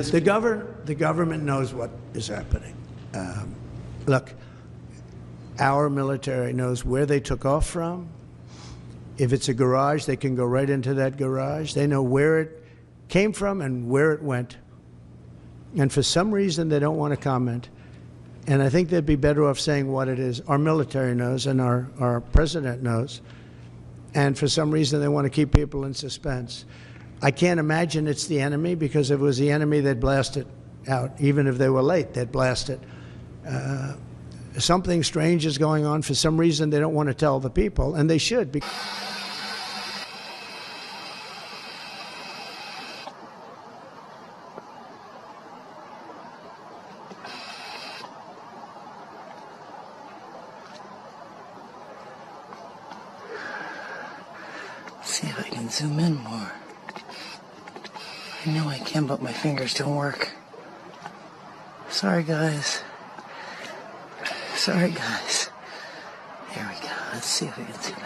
The government knows what is happening. Look, our military knows where they took off from. If it's a garage, they can go right into that garage. They know where it came from and where it went. And for some reason, they don't want to comment. And I think they'd be better off saying what it is. Our military knows and our president knows. And for some reason, they want to keep people in suspense. I can't imagine it's the enemy, because if it was the enemy, they'd blast it out. Even if they were late, they'd blast it. Something strange is going on. For some reason, they don't want to tell the people, and they should. See if I can zoom in more. I know I can, but my fingers don't work. Sorry, guys. Sorry, guys. Here we go. Let's see if we can zoom in.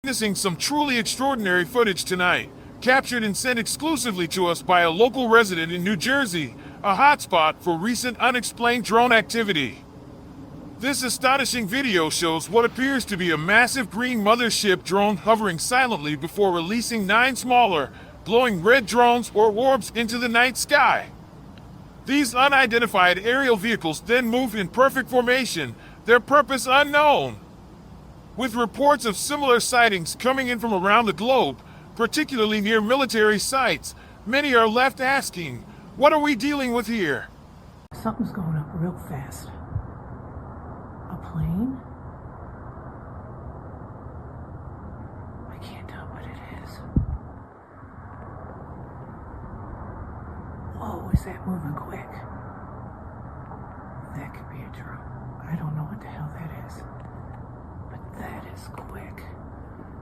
Witnessing some truly extraordinary footage tonight, captured and sent exclusively to us by a local resident in New Jersey, a hotspot for recent unexplained drone activity. This astonishing video shows what appears to be a massive green mothership drone hovering silently before releasing 9 smaller, glowing red drones or orbs into the night sky. These unidentified aerial vehicles then move in perfect formation, their purpose unknown. With reports of similar sightings coming in from around the globe, particularly near military sites, many are left asking, what are we dealing with here? Something's going up real fast. A plane? I can't tell what it is. Oh, is that moving quick? That could be a drone. I don't know what the hell that is. But that is quick.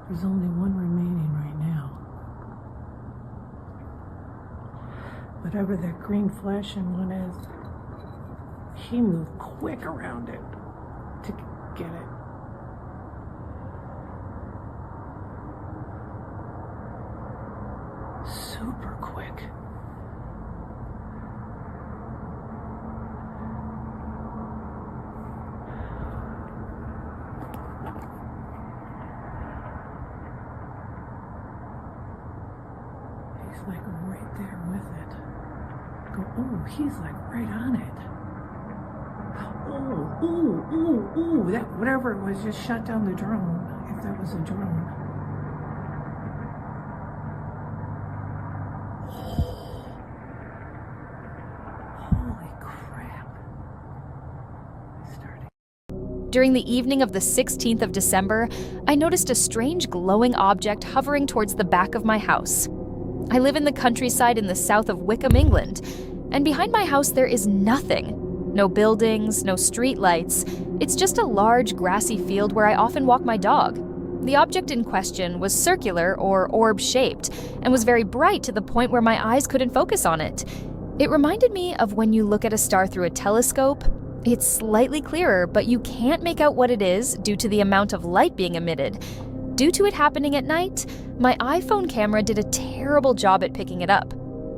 There's only one remaining right now. Whatever that green flashing one is, he moved quick around it to get it. Super quick. He's like right there with it. Oh, he's like right on it. Ooh, that whatever it was just shut down the drone, if that was a drone. Holy crap. During the evening of the 16th of December, I noticed a strange glowing object hovering towards the back of my house. I live in the countryside in the south of Wickham, England, and behind my house there is nothing. No buildings, no street lights. It's just a large grassy field where I often walk my dog. The object in question was circular or orb-shaped and was very bright to the point where my eyes couldn't focus on it. It reminded me of when you look at a star through a telescope. It's slightly clearer, but you can't make out what it is due to the amount of light being emitted. Due to it happening at night, my iPhone camera did a terrible job at picking it up.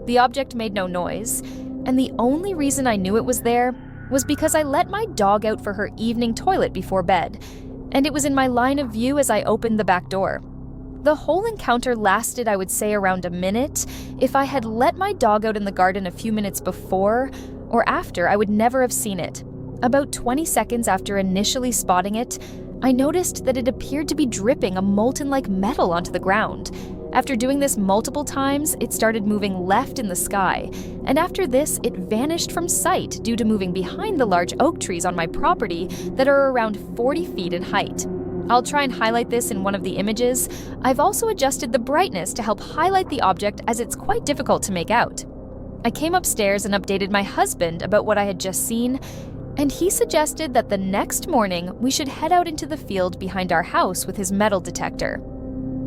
The object made no noise, and the only reason I knew it was there was because I let my dog out for her evening toilet before bed, and it was in my line of view as I opened the back door. The whole encounter lasted, I would say, around a minute. If I had let my dog out in the garden a few minutes before or after, I would never have seen it. About 20 seconds after initially spotting it, I noticed that it appeared to be dripping a molten-like metal onto the ground. After doing this multiple times, it started moving left in the sky, and after this, it vanished from sight due to moving behind the large oak trees on my property that are around 40 feet in height. I'll try and highlight this in one of the images. I've also adjusted the brightness to help highlight the object as it's quite difficult to make out. I came upstairs and updated my husband about what I had just seen, and he suggested that the next morning we should head out into the field behind our house with his metal detector.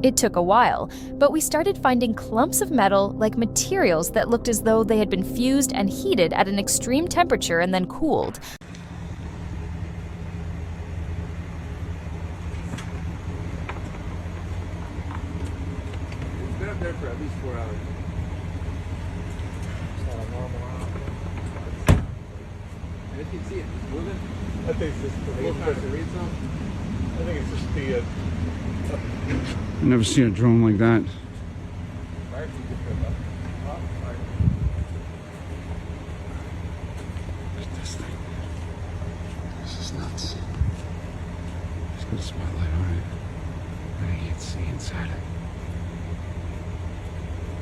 It took a while, but we started finding clumps of metal like materials that looked as though they had been fused and heated at an extreme temperature and then cooled. It's been up there for at least 4 hours. It's not a normal hour. As you can see, it's moving. I think it's just the Are you trying to read some? I think it's just the. I've never seen a drone like that. Fire team just goes up. Up, fire. Look at this thing. This is nuts. Just got a spotlight on it. I can't see inside it.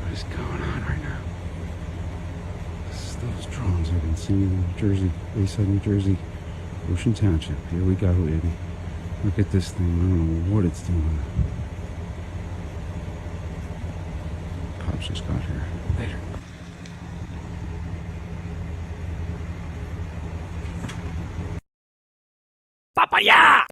What is going on right now? This is those drones I've been seeing in New Jersey, Bayside, New Jersey, Ocean Township. Here we go, baby. Look at this thing. I don't know what it's doing. Cops just got here. Later. Papaya!